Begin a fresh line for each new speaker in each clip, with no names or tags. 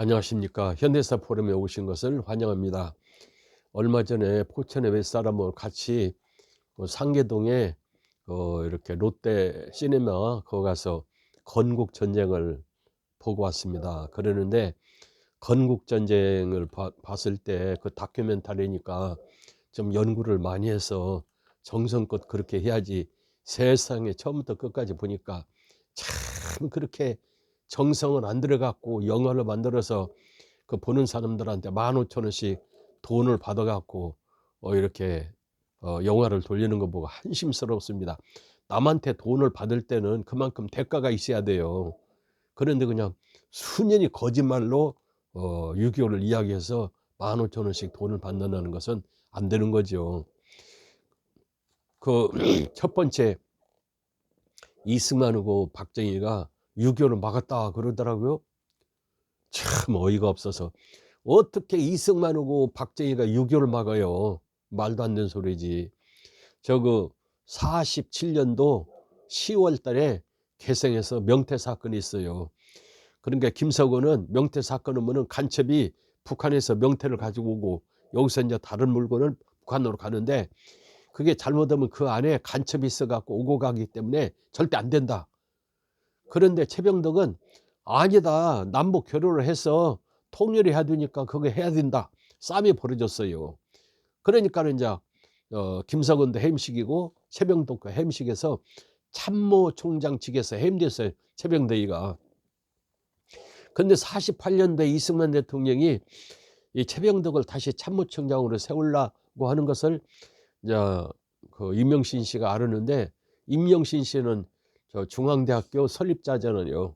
안녕하십니까. 현대사 포럼에 오신 것을 환영합니다. 얼마 전에 포천의 몇 사람하고 같이 상계동에 이렇게 롯데 시네마 거기 가서 건국 전쟁을 보고 왔습니다. 그러는데 건국 전쟁을 봤을 때 그 다큐멘터리니까 좀 연구를 많이 해서 정성껏 그렇게 해야지, 세상에 처음부터 끝까지 보니까 참 그렇게 정성은 안 들어갔고 영화를 만들어서 그 보는 사람들한테 15,000원씩 돈을 받아 갖고 이렇게 영화를 돌리는 거 보고 한심스럽습니다. 남한테 돈을 받을 때는 그만큼 대가가 있어야 돼요. 그런데 그냥 수년이 거짓말로 6.25를 이야기해서 15,000원씩 돈을 받는다는 것은 안 되는 거죠. 그 첫 번째, 이승만하고 박정희가 6.25를 막았다 그러더라고요. 참 어이가 없어서. 어떻게 이승만하고 박정희가 6.25를 막아요. 말도 안 되는 소리지. 그 47년도 10월 달에 개성에서 명태 사건이 있어요. 그러니까 김석원은 명태 사건 오면은 간첩이 북한에서 명태를 가지고 오고 여기서 이제 다른 물건을 북한으로 가는데, 그게 잘못하면 그 안에 간첩이 있어 갖고 오고 가기 때문에 절대 안 된다. 그런데 최병덕은 아니다, 남북 교류를 해서 통일을 해야 되니까 그거 해야 된다. 싸움이 벌어졌어요. 그러니까는 이제 김석원도 햄식이고 최병덕도 햄식에서 참모총장 측에서 해임됐어요, 최병덕이가. 근데 48년도에 이승만 대통령이 이 최병덕을 다시 참모총장으로 세우려고 하는 것을 이제 그 임명신 씨가 알았는데, 임명신 씨는 저 중앙대학교 설립자잖아요.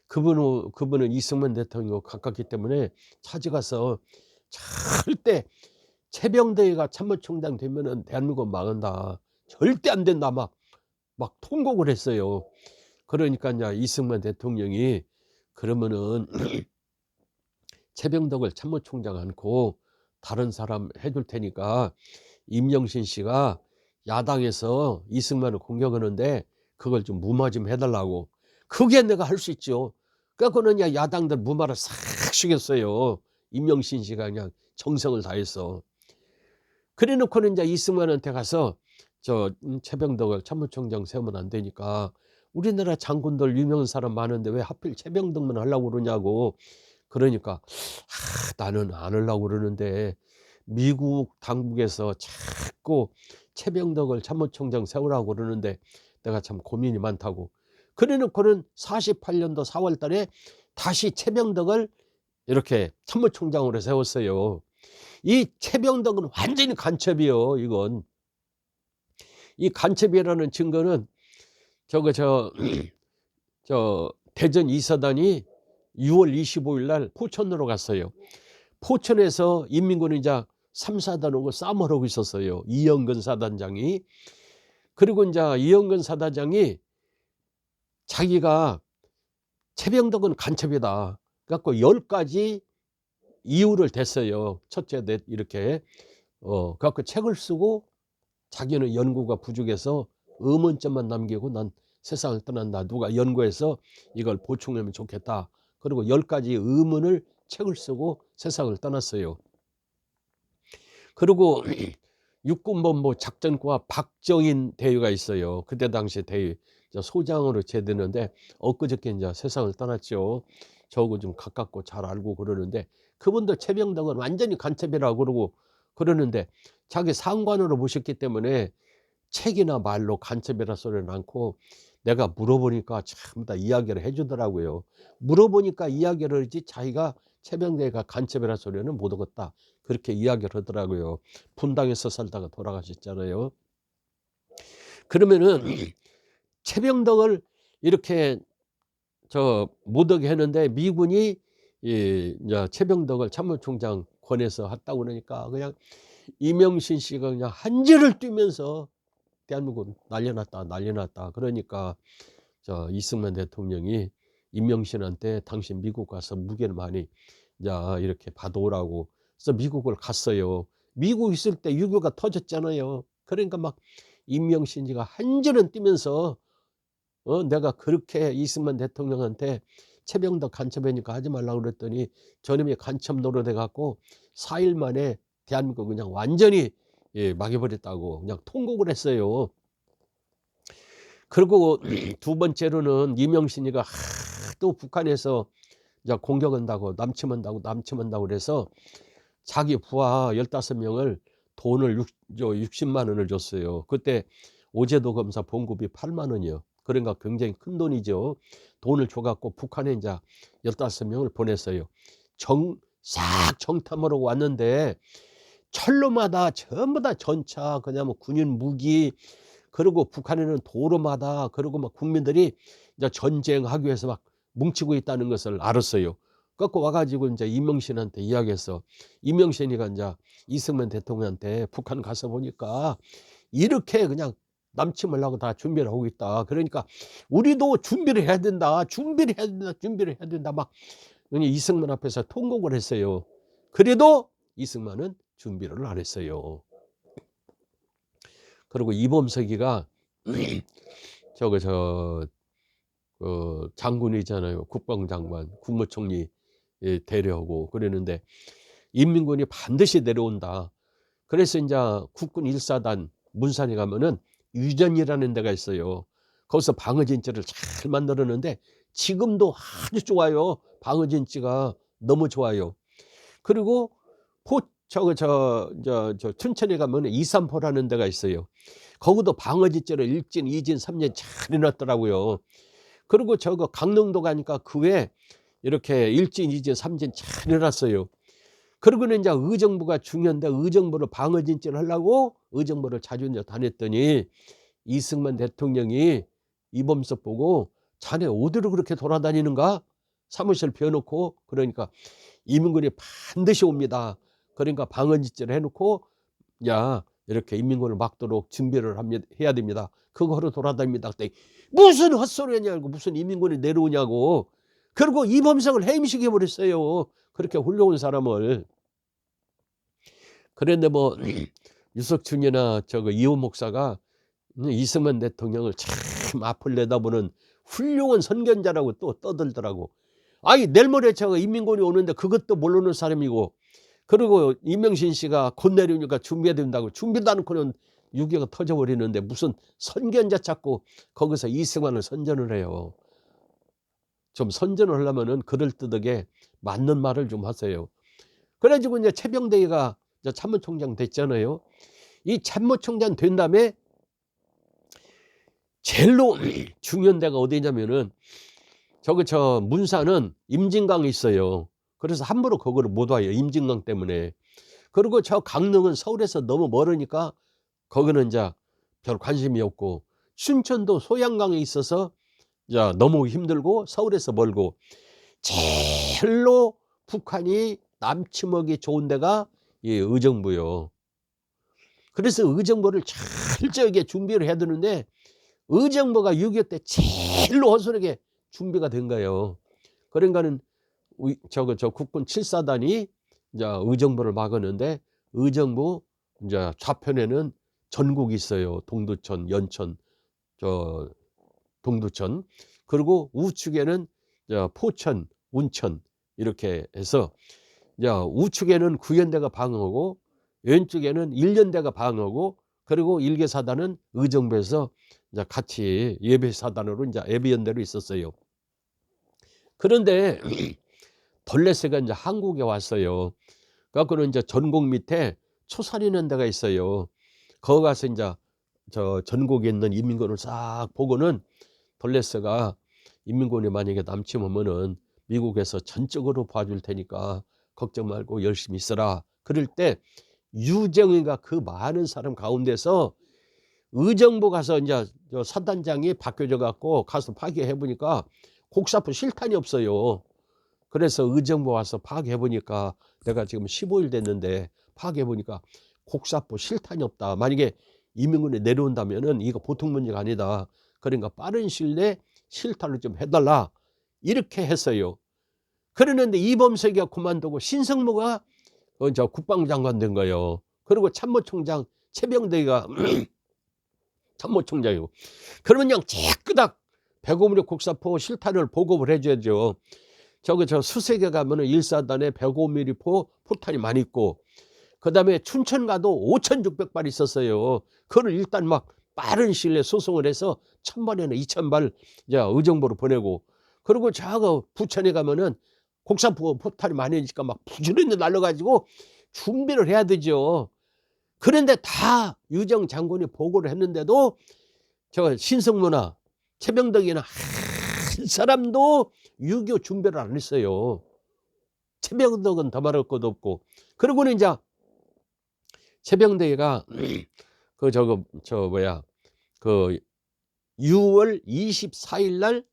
그분은 이승만 대통령과 가깝기 때문에 찾아가서 절대 최병덕이가 참모총장 되면은 대한민국 망한다, 절대 안 된다, 막 통곡을 했어요. 그러니까 이제 이승만 대통령이 그러면은 최병덕을 참모총장 않고 다른 사람 해줄 테니까 임영신 씨가 야당에서 이승만을 공격하는데 그걸 좀 무마 좀 해달라고. 그게 내가 할 수 있죠. 그래갖고는 야당들 무마를 싹 쉬겠어요. 임영신 씨가 그냥 정성을 다해서. 그래 놓고는 이제 이승만한테 가서 최병덕을 참모총장 세우면 안 되니까 우리나라 장군들 유명한 사람 많은데 왜 하필 최병덕만 하려고 그러냐고. 그러니까 나는 안 하려고 그러는데 미국 당국에서 자꾸 최병덕을 참모총장 세우라고 그러는데 내가 참 고민이 많다고. 그래 놓고는 48년도 4월 달에 다시 최병덕을 이렇게 참모총장으로 세웠어요. 이 최병덕은 완전히 간첩이요, 이건. 이 간첩이라는 증거는 대전 이사단이 6월 25일 날 포천으로 갔어요. 포천에서 인민군이 이제 3, 4단하고 싸움을 하고 있었어요, 이영근 사단장이. 그리고 이제 이영근 사단장이 자기가 최병덕은 간첩이다 그래갖고 10가지 이유를 댔어요. 첫째, 넷 이렇게. 그래갖고 책을 쓰고 자기는 연구가 부족해서 의문점만 남기고 난 세상을 떠난다. 누가 연구해서 이걸 보충하면 좋겠다. 그리고 10가지 의문을 책을 쓰고 세상을 떠났어요. 그리고 육군본부 작전과 박정인 대위가 있어요. 그때 당시 대위 소장으로 제대했는데 엊그저께 이제 세상을 떠났죠. 저하고 좀 가깝고 잘 알고 그러는데, 그분도 최병덕은 완전히 간첩이라고 그러고 그러는데 자기 상관으로 모셨기 때문에 책이나 말로 간첩이라 소리는 않고, 내가 물어보니까 전부 다 이야기를 해주더라고요. 물어보니까 이야기를 하지 자기가 최병덕이가 간첩이라 소리는 못 하겠다 그렇게 이야기를 하더라고요. 분당에서 살다가 돌아가셨잖아요. 그러면은 최병덕을 이렇게 못 하게 했는데 미군이 이제 최병덕을 참모총장 권해서 했다고 그러니까 그냥 이명신 씨가 그냥 한지를 뛰면서 대한민국 난리났다 난리났다. 그러니까 이승만 대통령이 임명신한테 당신 미국 가서 무게를 많이 이렇게 받아오라고. 그래서 미국을 갔어요. 미국 있을 때 유교가 터졌잖아요. 그러니까 막 임명신이가 한지는 뛰면서 내가 그렇게 이승만 대통령한테 최병덕 간첩이니까 하지 말라고 그랬더니 저놈이 간첩 노릇해 갖고 4일 만에 대한민국 그냥 완전히 예 망해버렸다고 그냥 통곡을 했어요. 그리고 두 번째로는 이명신이가 하도 북한에서 이제 공격한다고 남침한다고 그래서 자기 부하 15명을 돈을 60만 원을 줬어요. 그때 오제도 검사 봉급이 8만 원이요. 그러니까 굉장히 큰 돈이죠. 돈을 줘 갖고 북한에 이제 15명을 보냈어요. 싹 정탐하러 왔는데 철로마다 전부 다 전차 그냥 뭐 군인 무기 그리고 북한에는 도로마다 그리고 막 국민들이 이제 전쟁하기 위해서 막 뭉치고 있다는 것을 알았어요. 그래서 와 가지고 이제 이명신한테 이야기했어. 이명신이가 이제 이승만 대통령한테 북한 가서 보니까 이렇게 그냥 남침을 하고 다 준비를 하고 있다. 그러니까 우리도 준비를 해야 된다. 준비를 해야 된다. 막 이승만 앞에서 통곡을 했어요. 그래도 이승만은 준비를 안 했어요. 그리고 이범석이가 장군이잖아요. 국방장관, 국무총리 대려하고 그러는데 인민군이 반드시 내려온다. 그래서 이제 국군 1사단 문산에 가면은 유전이라는 데가 있어요. 거기서 방어진지를 잘 만들었는데 지금도 아주 좋아요. 방어진지가 너무 좋아요. 그리고 춘천에 가면 이산포라는 데가 있어요. 거기도 방어진지를 1진, 2진, 3진 잘 해놨더라고요. 그리고 강릉도 가니까 그 외에 이렇게 1진, 2진, 3진 잘 해놨어요. 그러고는 이제 의정부가 중요한데 의정부를 방어진지를 하려고 의정부를 자주 이제 다녔더니 이승만 대통령이 이범석 보고 자네 어디로 그렇게 돌아다니는가? 사무실 비워놓고 그러니까 인민군이 반드시 옵니다. 그러니까 방어진지를 해놓고 야 이렇게 인민군을 막도록 준비를 해야 됩니다. 그거로 돌아다닙니다. 그때 무슨 헛소리냐고 무슨 인민군이 내려오냐고. 그리고 이범석을 해임시켜 버렸어요. 그렇게 훌륭한 사람을. 그런데 뭐 유석춘이나 이호 목사가 이승만 대통령을 참 앞을 내다보는 훌륭한 선견자라고 또 떠들더라고. 아니 내일 모레 인민군이 오는데 그것도 모르는 사람이고 그리고 이명신 씨가 곧 내려오니까 준비해야 된다고 준비도 않고는 6.25가 터져버리는데 무슨 선견자 찾고 거기서 이승만을 선전을 해요. 좀 선전을 하려면은 그럴듯하게 맞는 말을 좀 하세요. 그래가지고 이제 최병대가 참모총장 됐잖아요. 이 참모총장 된 다음에 제일로 중요한 데가 어디냐면은 문사는 임진강이 있어요. 그래서 함부로 거기를 못 와요. 임진강 때문에. 그리고 강릉은 서울에서 너무 멀으니까 거기는 이제 별 관심이 없고 춘천도 소양강에 있어서 너무 힘들고 서울에서 멀고 제일로 북한이 남침하기 좋은 데가 이 의정부요. 그래서 의정부를 철저하게 준비를 해야 되는데 의정부가 6.25 때 제일로 허술하게 준비가 된 거예요. 그러니까는 국군 7사단이 이제 의정부를 막았는데 의정부 이제 좌편에는 전국이 있어요. 동두천, 연천, 동두천. 그리고 우측에는 포천, 운천 이렇게 해서 우측에는 구연대가 방어하고 왼쪽에는 일련대가 방어하고 그리고 일개사단은 의정부에서 이제 같이 예배사단으로 이제 예비연대로 있었어요. 그런데 돌레스가 이제 한국에 왔어요. 그래갖고는 이제 전곡 밑에 초산이라는 데가 있어요. 거기 가서 이제 전국에 있는 인민군을 싹 보고는 돌레스가 인민군이 만약에 남침하면은 미국에서 전적으로 봐줄 테니까 걱정 말고 열심히 있어라. 그럴 때 유정이가 그 많은 사람 가운데서 의정부 가서 이제 사단장이 바뀌어져 갖고 가서 파괴해 보니까 곡사포 실탄이 없어요. 그래서 의정부 와서 파괴해 보니까 내가 지금 15일 됐는데 파괴해 보니까 곡사포 실탄이 없다. 만약에 인민군이 내려온다면은 이거 보통 문제가 아니다. 그러니까 빠른 시일 내에 실탄을 좀 해달라. 이렇게 했어요. 그러는데 이범석이가 그만두고 신성모가 국방장관 된 거예요. 그리고 참모총장 최병대가 참모총장이고. 그러면 그냥 깨끗하게 105mm 곡사포 실탄을 보급을 해 줘야죠. 저 수색에 가면은 1사단에 105mm 포탄이 많이 있고, 그다음에 춘천 가도 5,600발 있었어요. 그거를 일단 막 빠른 시일 내에 수송을 해서 1,000발이나 2,000발 이제 의정부로 보내고, 그리고 저 부천에 가면은 곡사포 포탄이 많이 있으니까 막 부지런히 날려 가지고 준비를 해야 되죠. 그런데 다 유정 장군이 보고를 했는데도 저 신성무나 최병덕이나 한 사람도 6.25 준비를 안 했어요. 최병덕은 더 말할 것도 없고. 그러고는 이제 최병덕이가 그 6월 24일 날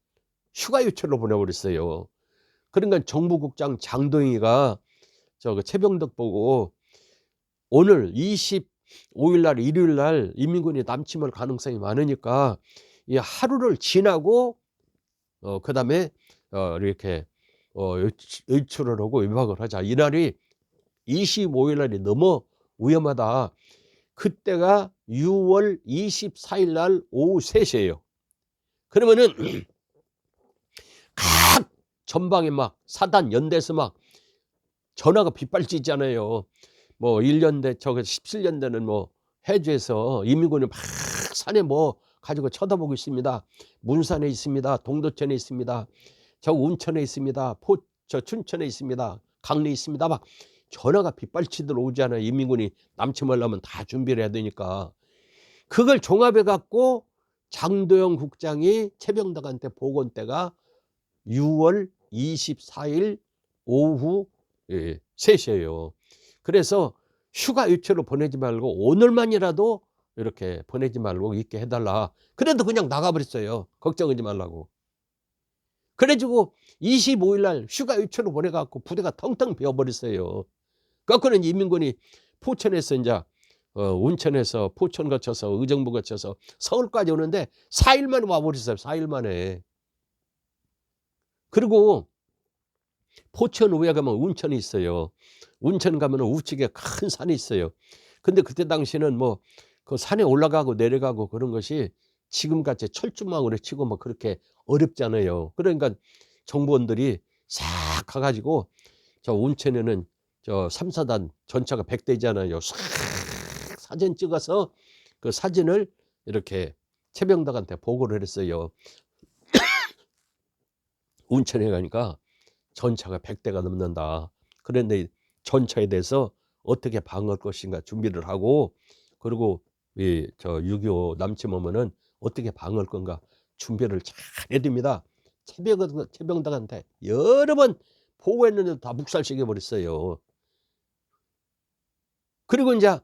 휴가 요청을 보내버렸어요. 그러니까 정부국장 장동희가 그 최병덕 보고 오늘 25일 날 일요일 날 인민군이 남침할 가능성이 많으니까 이 하루를 지나고 그다음에 이렇게 의출을 하고 위박을 하자. 이날이 25일 날이 너무 위험하다. 그때가 6월 24일 날 오후 3시예요. 그러면은 각 전방에 막 사단 연대에서 막 전화가 빗발치잖아요. 뭐 1년대 17년대는 뭐 해주에서 인민군이 막 산에 뭐 가지고 쳐다보고 있습니다. 문산에 있습니다. 동도천에 있습니다. 저 운천에 있습니다. 저 춘천에 있습니다. 강릉에 있습니다. 막 전화가 빗발치도록 오잖아요. 인민군이 남침하려면 다 준비를 해야 되니까. 그걸 종합해 갖고 장도영 국장이 최병덕한테 보고한 때가 6월 24일 오후 3시예요. 그래서 휴가 요청을 보내지 말고 오늘만이라도 이렇게 보내지 말고 있게 해달라. 그래도 그냥 나가버렸어요. 걱정하지 말라고. 그래가지고 25일 날 휴가 요청을 보내갖고 부대가 텅텅 비어버렸어요. 거꾸로는 인민군이 포천에서 이제 운천에서 포천 거쳐서 의정부 거쳐서 서울까지 오는데 4일 만에 와버렸어요. 4일 만에. 그리고 포천 우에 가면 운천이 있어요. 운천 가면 우측에 큰 산이 있어요. 근데 그때 당시에는 뭐 그 산에 올라가고 내려가고 그런 것이 지금같이 철쭉망으로 치고 뭐 그렇게 어렵잖아요. 그러니까 정보원들이 싹 가가지고 저 운천에는 저 3사단 전차가 100대잖아요. 싹 사진 찍어서 그 사진을 이렇게 최병덕한테 보고를 했어요. 운천에 가니까 전차가 100대가 넘는다. 그런데 전차에 대해서 어떻게 방어할 것인가 준비를 하고, 그리고 저 6.25 남침하면은 어떻게 방어할 건가 준비를 잘 해야 됩니다. 최병덕한테 여러 번 보고했는데도 다 묵살시켜 버렸어요. 그리고 이제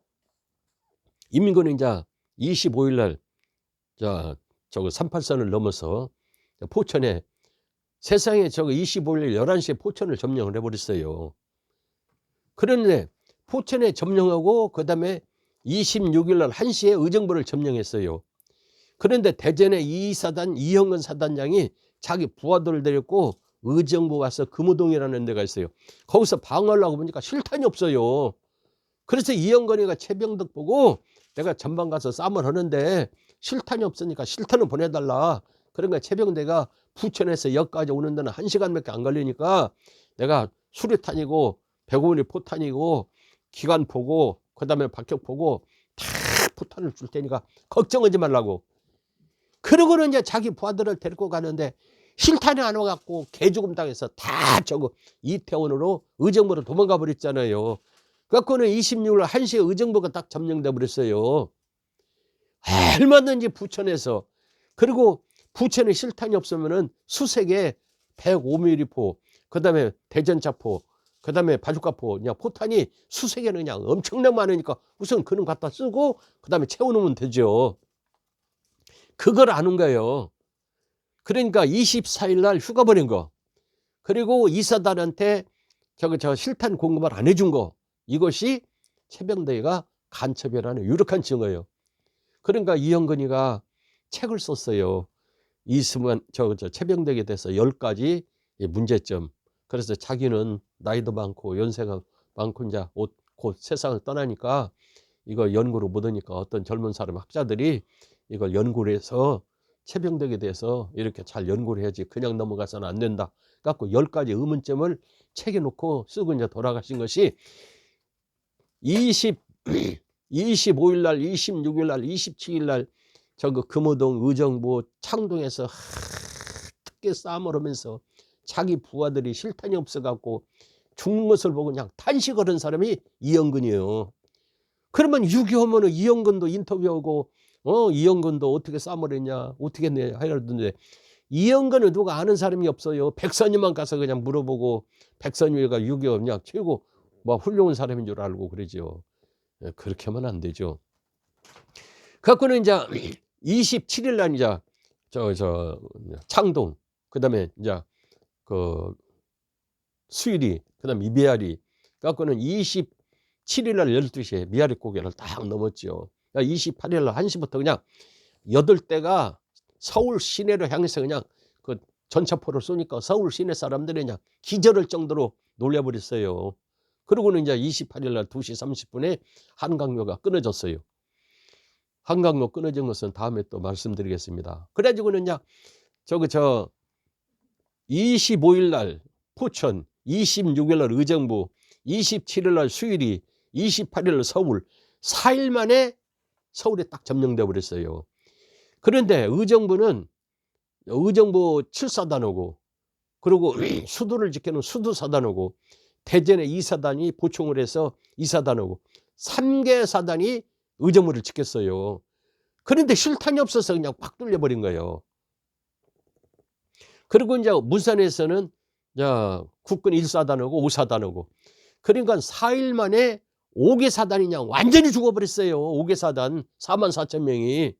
인민군이 이제 25일 날 저거 38선을 넘어서 포천에 세상에 저거 25일 11시에 포천을 점령을 해버렸어요. 그런데 포천에 점령하고 그다음에 26일 날 1시에 의정부를 점령했어요. 그런데 대전에 이사단 이형근 사단장이 자기 부하들을 데리고 의정부 와서 금호동이라는 데가 있어요. 거기서 방어하려고 보니까 실탄이 없어요. 그래서 이형근이가 최병덕 보고 내가 전방 가서 싸움을 하는데 실탄이 없으니까 실탄을 보내달라. 그러니까 최병대가 부천에서 역까지 오는 데는 1시간밖에 안 걸리니까 내가 수류탄이고 105mm 포탄이고 기관포고 그다음에 박격포고 다 포탄을 줄 테니까 걱정하지 말라고. 그러고는 이제 자기 부하들을 데리고 가는데 실탄이 안 와갖고 개죽음 당해서 다 저거 이태원으로 의정부로 도망가 버렸잖아요. 그래갖고는 26일 1시에 의정부가 딱 점령돼 버렸어요. 얼마든지 부천에서. 그리고 부천에 실탄이 없으면은 수색에 105mm 포, 그 다음에 대전차포, 그 다음에 바주카포, 그냥 포탄이 수색에는 그냥 엄청나게 많으니까 우선 그놈 갖다 쓰고 그 다음에 채워놓으면 되죠. 그걸 아는 거예요. 그러니까 24일 날 휴가 보낸 거, 그리고 이사단한테 저 실탄 공급을 안 해준 거, 이것이 최병덕이가 간첩이라는 유력한 증거예요. 그러니까 이형근이가 책을 썼어요. 이승만 최병덕에 대해서 10가지 문제점. 그래서 자기는 나이도 많고 연세가 많고 이제 곧 세상을 떠나니까 이거 연구를 못하니까 어떤 젊은 사람 학자들이 이걸 연구를 해서 최병덕에 대해서 이렇게 잘 연구를 해야지 그냥 넘어가서는 안 된다. 갖고 10가지 의문점을 책에 놓고 쓰고 이제 돌아가신 것이 25일 날, 26일 날, 27일 날 저거 금호동 의정부 창동에서 특게 싸움을 하면서 자기 부하들이 실탄이 없어 갖고 죽는 것을 보고 그냥 탄식을 한 사람이 이영근이에요. 그러면 6.25 이영근도 인터뷰하고 이영근도 어떻게 싸움을 했냐 어떻게 했냐 하던데 이영근은 누가 아는 사람이 없어요. 백선이만 가서 그냥 물어보고 백선이가 6.25 그냥 최고 뭐 훌륭한 사람인 줄 알고 그러죠. 그렇게 하면 안 되죠. 갖고는 이제 27일 날 이제 저 창동 그다음에 이제 그 수일이 그다음에 미아리 갖고는 27일 날 12시에 미아리 고개를 딱 넘었죠. 28일 날 1시부터 그냥 8대가 서울 시내를 향해서 그냥 그 전차포를 쏘니까 서울 시내 사람들이 그냥 기절할 정도로 놀려버렸어요. 그러고는 이제 28일 날 2시 30분에 한강로가 끊어졌어요. 한강로 끊어진 것은 다음에 또 말씀드리겠습니다. 그래가지고는 이제 25일 날 포천, 26일 날 의정부, 27일 날 수일이, 28일 날 서울 4일 만에 서울에 딱 점령돼 버렸어요. 그런데 의정부 7사단하고 그리고 수도를 지키는 수도사단하고 대전의 2사단이 보충을 해서 2사단하고 3개 사단이 의정부를 지켰어요. 그런데 실탄이 없어서 그냥 팍 뚫려버린 거예요. 그리고 이제 무산에서는 국군 1사단하고 5사단하고 그러니까 4일 만에 5개 사단이 그냥 완전히 죽어버렸어요. 5개 사단 44,000명이.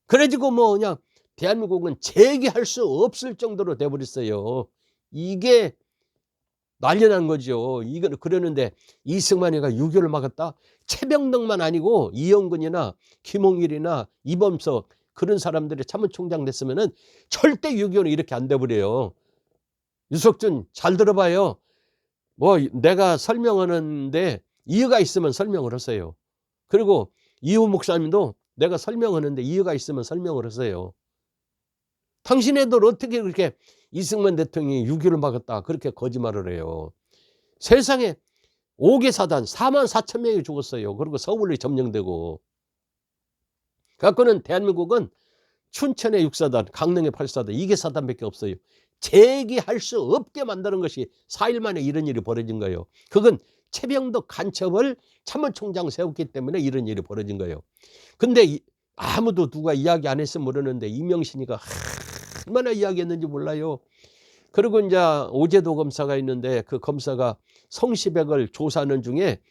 그래가지고 뭐 그냥 대한민국은 재기할 수 없을 정도로 돼버렸어요. 이게 난리 난 거죠. 이건 그러는데 이승만이가 6.25를 막았다? 최병덕만 아니고 이영근이나 김홍일이나 이범석 그런 사람들이 참모총장 됐으면은 절대 6.25는 이렇게 안 돼버려요. 유석준 잘 들어봐요. 뭐 내가 설명하는데 이유가 있으면 설명을 하세요. 그리고 이호 목사님도 내가 설명하는데 이유가 있으면 설명을 하세요. 당신네들 어떻게 그렇게 이승만 대통령이 6.25를 막았다 그렇게 거짓말을 해요. 세상에 5개 사단 44,000명이 죽었어요. 그리고 서울이 점령되고. 갖고는 대한민국은 춘천의 6사단, 강릉의 8사단, 2개 사단밖에 없어요. 재기할 수 없게 만드는 것이 4일 만에 이런 일이 벌어진 거예요. 그건 최병덕 간첩을 참모총장 세웠기 때문에 이런 일이 벌어진 거예요. 근데 아무도 누가 이야기 안 했으면 모르는데 이명신이가 얼마나 이야기했는지 몰라요. 그리고 이제 오제도 검사가 있는데 그 검사가 성시백을 조사하는 중에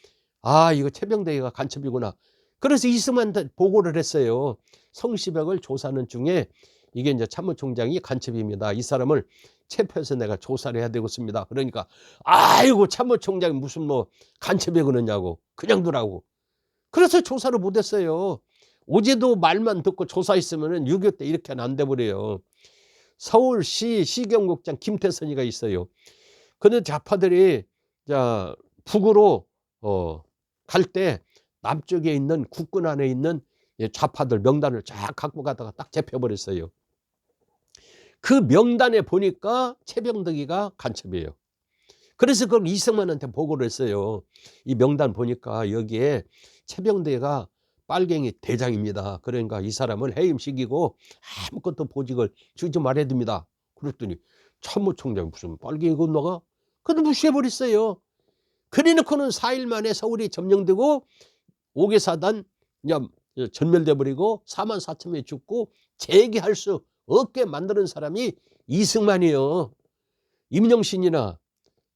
이거 최병덕이가 간첩이구나. 그래서 이승만한테 보고를 했어요. 성시백을 조사하는 중에 이게 이제 참모총장이 간첩입니다. 이 사람을 체포해서 내가 조사를 해야 되겠습니다. 그러니까 아이고 참모총장이 무슨 뭐 간첩이 그러냐고 그냥 두라고. 그래서 조사를 못했어요. 오제도 말만 듣고 조사했으면 6.25 때 이렇게는 안 돼버려요. 서울시 시경국장 김태선이가 있어요. 그런데 좌파들이 북으로 갈 때 남쪽에 있는 국군 안에 있는 좌파들 명단을 쫙 갖고 가다가 딱 잡혀버렸어요. 그 명단에 보니까 최병덕이가 간첩이에요. 그래서 그걸 이승만한테 보고를 했어요. 이 명단 보니까 여기에 최병덕이가 빨갱이 대장입니다. 그러니까 이 사람을 해임시키고 아무것도 보직을 주지 말아야 됩니다. 그랬더니 참모총장이 무슨 빨갱이 건너가? 그래도 무시해버렸어요. 그래놓고는 4일 만에 서울이 점령되고 5개 사단 그냥 전멸돼 버리고 44,000명이 죽고 재기할 수 없게 만드는 사람이 이승만이에요. 임영신이나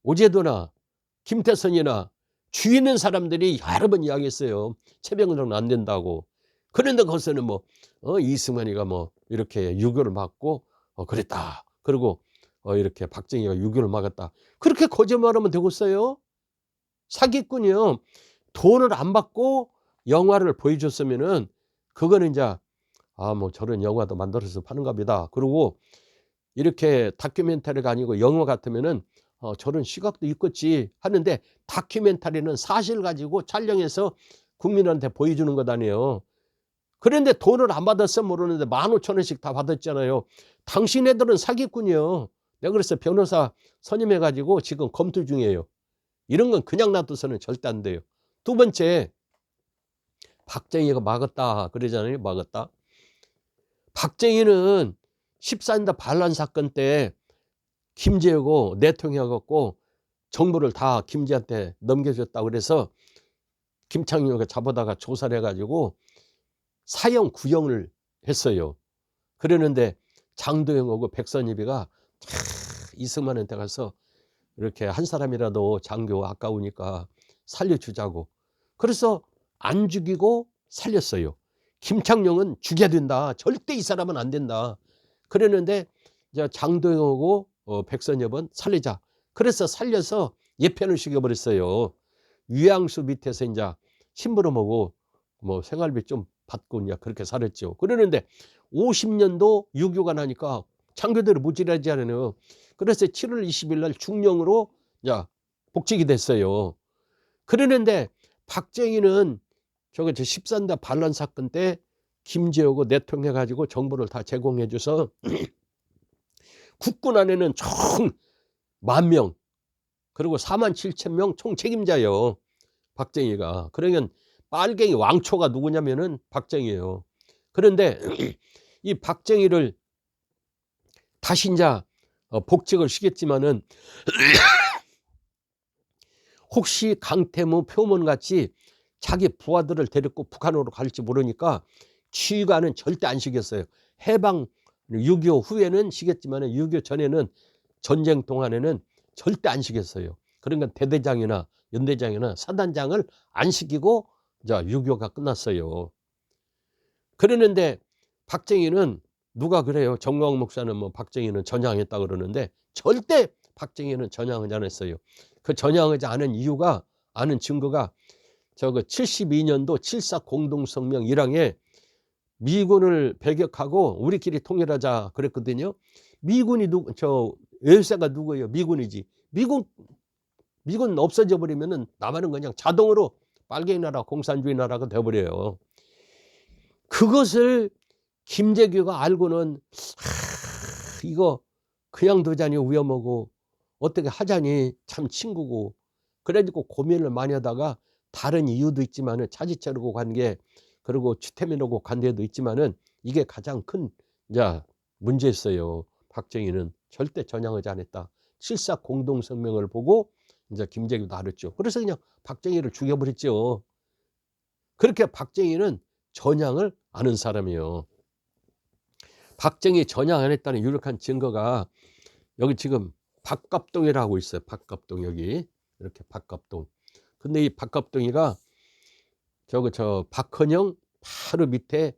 오제도나 김태선이나 주위 있는 사람들이 여러 번 이야기했어요. 최병덕은 안 된다고. 그런데 거기서는 뭐 이승만이가 뭐 이렇게 6.25를 막고 그랬다. 그리고 이렇게 박정희가 6.25를 막았다. 그렇게 거짓말하면 되겠어요? 사기꾼이요. 돈을 안 받고 영화를 보여줬으면은 그거는 이제 뭐 저런 영화도 만들어서 파는 겁니다. 그리고 이렇게 다큐멘터리가 아니고 영화 같으면은 저런 시각도 있겠지 하는데 다큐멘터리는 사실 가지고 촬영해서 국민한테 보여주는 것 아니에요. 그런데 돈을 안 받았어 모르는데 15,000원씩 다 받았잖아요. 당신네들은 사기꾼이요. 내가 그래서 변호사 선임해 가지고 지금 검토 중이에요. 이런 건 그냥 놔둬서는 절대 안 돼요. 두 번째, 박정희가 막았다 그러잖아요. 막았다. 박정희는 14인다 반란 사건 때 김제하고 내통해 갖고 정보를 다 김제한테 넘겨줬다 그래서 김창룡이가 잡아다가 조사를 해 가지고 사형 구형을 했어요. 그러는데 장도영하고 백선엽이가 이승만한테 가서 이렇게 한 사람이라도 장교 아까우니까 살려주자고. 그래서 안 죽이고 살렸어요. 김창룡은 죽여야 된다. 절대 이 사람은 안 된다. 그러는데 장도영하고 백선엽은 살리자. 그래서 살려서 예편을 시켜버렸어요. 위양수 밑에서 이제 심부름하고 뭐 생활비 좀 받고 이제 그렇게 살았죠. 그러는데 50년도 유교가 나니까 장교들을 무지하지 않아요. 그래서 7월 20일 날 중령으로 이제 복직이 됐어요. 그러는데 박정희는 저 14인다 반란 사건 때 김제하고 내통해 가지고 정보를 다 제공해 줘서 국군 안에는 총 10,000명 그리고 47,000명 총 책임자예요. 박정희가. 그러면 빨갱이 왕초가 누구냐면은 박정희예요. 그런데 이 박정희를 다시 이제 복직을 시켰지만은 혹시 강태무 표문같이 자기 부하들을 데리고 북한으로 갈지 모르니까 취관은 절대 안 시켰어요. 해방 6.25 후에는 시켰지만 6.25 전에는 전쟁 동안에는 절대 안 시켰어요. 그러니까 대대장이나 연대장이나 사단장을 안 시키고 6.25가 끝났어요. 그러는데 박정희는 누가 그래요? 정광 목사는 뭐 박정희는 전향했다 그러는데 절대 박정희는 전향하지 않았어요. 그 전향하지 않은 이유가 아는 증거가 저거 72년도 7.4 공동성명 1항에 미군을 배격하고 우리끼리 통일하자 그랬거든요. 미군이 열세가 누구예요? 미군이지. 미군 없어져 버리면은 남한은 그냥 자동으로 빨갱이 나라, 공산주의 나라가 돼버려요. 그것을 김재규가 알고는 이거 그냥 두자니 위험하고 어떻게 하자니 참 친구고 그래가지고 고민을 많이 하다가 다른 이유도 있지만은 차지차르고 간 게 그리고 추태민하고 간 데도 있지만은 이게 가장 큰 문제였어요. 박정희는 절대 전향하지 않았다. 7.4 공동성명을 보고 이제 김재규도 알았죠. 그래서 그냥 박정희를 죽여버렸죠. 그렇게 박정희는 전향을 안 한 사람이에요. 박정희 전향 안 했다는 유력한 증거가 여기 지금 박갑동이라고 있어요. 박갑동 여기 이렇게 박갑동. 근데 이 박갑동이가 저 박헌영 바로 밑에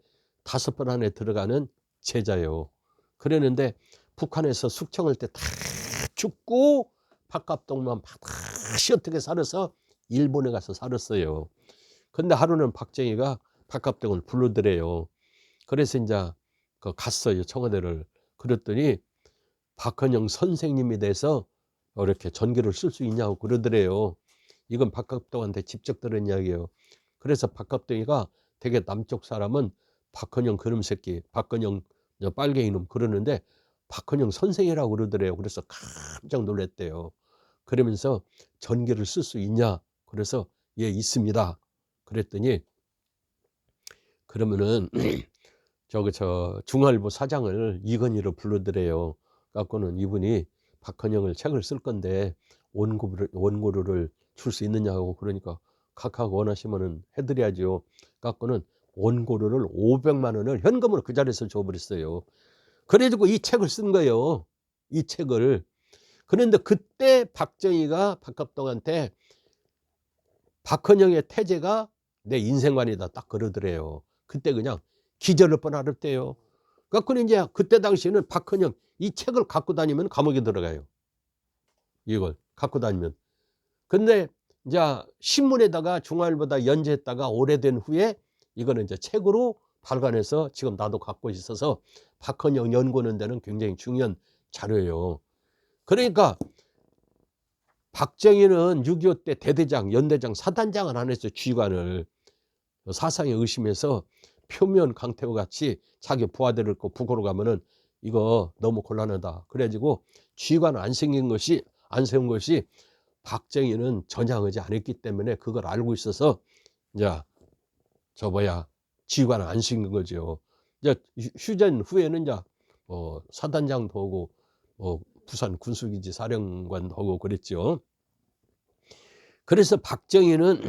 5번 안에 들어가는 제자예요. 그랬는데 북한에서 숙청할 때 다 죽고 박갑동만 다시 어떻게 살아서 일본에 가서 살았어요. 근데 하루는 박정희가 박갑동을 불러드려요. 그래서 이제 갔어요. 청와대를. 그랬더니 박헌영 선생님에 대해서 이렇게 전기를 쓸 수 있냐고 그러더래요. 이건 박갑동한테 직접 들은 이야기예요. 그래서 박갑동이가 되게 남쪽 사람은 박헌영 그놈 새끼, 박헌영 빨갱이 놈 그러는데 박헌영 선생이라고 그러더래요. 그래서 깜짝 놀랐대요. 그러면서 전기를 쓸 수 있냐? 그래서 예, 있습니다. 그랬더니 그러면은 저 중앙일보 사장을 이건희로 불러드려요. 갖고는 이분이 박헌영을 책을 쓸 건데 원고료를 줄 수 있느냐고 그러니까 각하가 원하시면은 해드려야죠. 갖고는 원고료를 500만 원을 현금으로 그 자리에서 줘버렸어요. 그래가지고 이 책을 쓴 거예요. 이 책을. 그런데 그때 박정희가 박갑동한테 박헌영의 태제가 내 인생관이다 딱 그러더래요. 그때 그냥 기절할 뻔하랬대요. 그래서 이제 그때 당시에는 박헌영 이 책을 갖고 다니면 감옥에 들어가요. 이걸 갖고 다니면. 근데 이제 신문에다가 중앙일보다 연재했다가 오래된 후에 이거는 이제 책으로 발간해서 지금 나도 갖고 있어서 박헌영 연구하는 데는 굉장히 중요한 자료예요. 그러니까 박정희는 6.25 때 대대장, 연대장, 사단장을 안 했어요. 지휘관을. 사상에 의심해서 표면 강태호 같이 자기 부하들을 거 북으로 가면은 이거 너무 곤란하다. 그래 가지고 지휘관 안 세운 것이 박정희는 전향하지 않았기 때문에 그걸 알고 있어서 이제 지휘관을 안 시킨 거죠. 이제 휴전 후에는 이제 사단장도 하고 부산 군수기지 사령관도 하고 그랬죠. 그래서 박정희는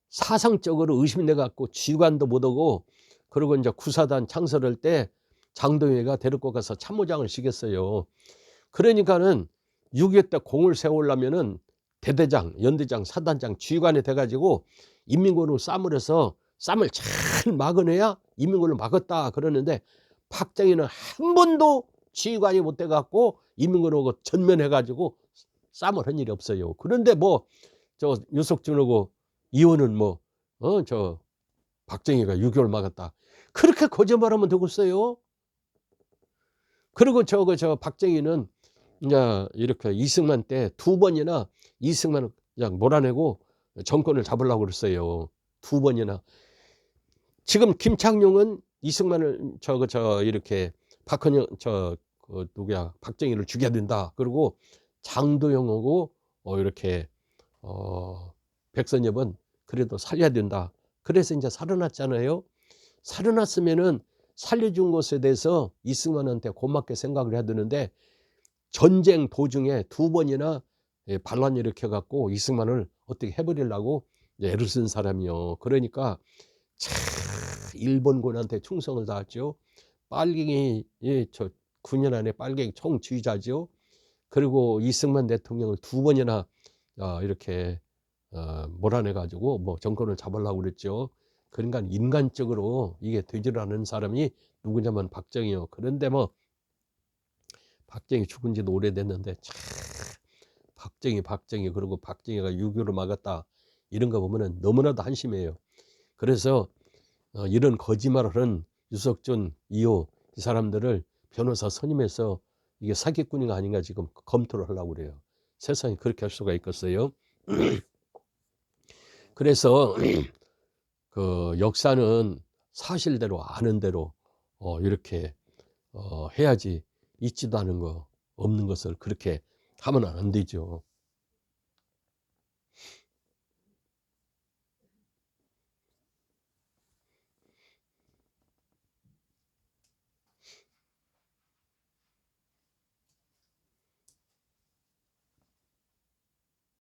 사상적으로 의심돼 갖고 지휘관도 못 하고, 그리고 이제 구사단 창설할 때 장동혁이가 데리고 가서 참모장을 시켰어요. 그러니까는 6.25 때 공을 세우려면은 대대장, 연대장, 사단장, 지휘관이 돼가지고 인민군으로 쌈을 해서 쌈을 잘 막아내야 인민군을 막았다 그러는데, 박정희는 한 번도 지휘관이 못 돼갖고 인민군하고 전면해가지고 쌈을 한 일이 없어요. 그런데 유석준하고 이혼은 박정희가 6.25를 막았다. 그렇게 거짓말하면 되겠어요? 그리고 박정희는 이제 이렇게 이승만 때 2번이나 이승만을 그냥 몰아내고 정권을 잡으려고 그랬어요. 2번이나. 지금 김창룡은 이승만을 이렇게 박정희를 죽여야 된다. 그리고 장도영하고 이렇게 백선엽은 그래도 살려야 된다. 그래서 이제 살아났잖아요. 살아났으면은 살려준 것에 대해서 이승만한테 고맙게 생각을 해야 되는데, 전쟁 도중에 2번이나 반란 일으켜 갖고 이승만을 어떻게 해버리려고 애를 쓴 사람이요. 그러니까 참 일본군한테 충성을 다했죠. 빨갱이 9년 안에 빨갱이 총지휘자죠. 그리고 이승만 대통령을 2번이나 이렇게 몰아내 가지고 정권을 잡으려고 그랬죠. 그러니까 인간적으로 이게 되질 않은 사람이 누구냐면 박정희요. 그런데 박정희 죽은 지도 오래됐는데 참 박정희 그리고 박정희가 6.25를 막았다 이런 거 보면은 너무나도 한심해요. 그래서 이런 거짓말을 하는 유석준, 이호 이 사람들을 변호사 선임해서 이게 사기꾼인가 아닌가 지금 검토를 하려고 그래요. 세상에 그렇게 할 수가 있겠어요? 그래서 그 역사는 사실대로 아는 대로 이렇게 해야지, 있지도 않은 거 없는 것을 그렇게 하면 안 되죠.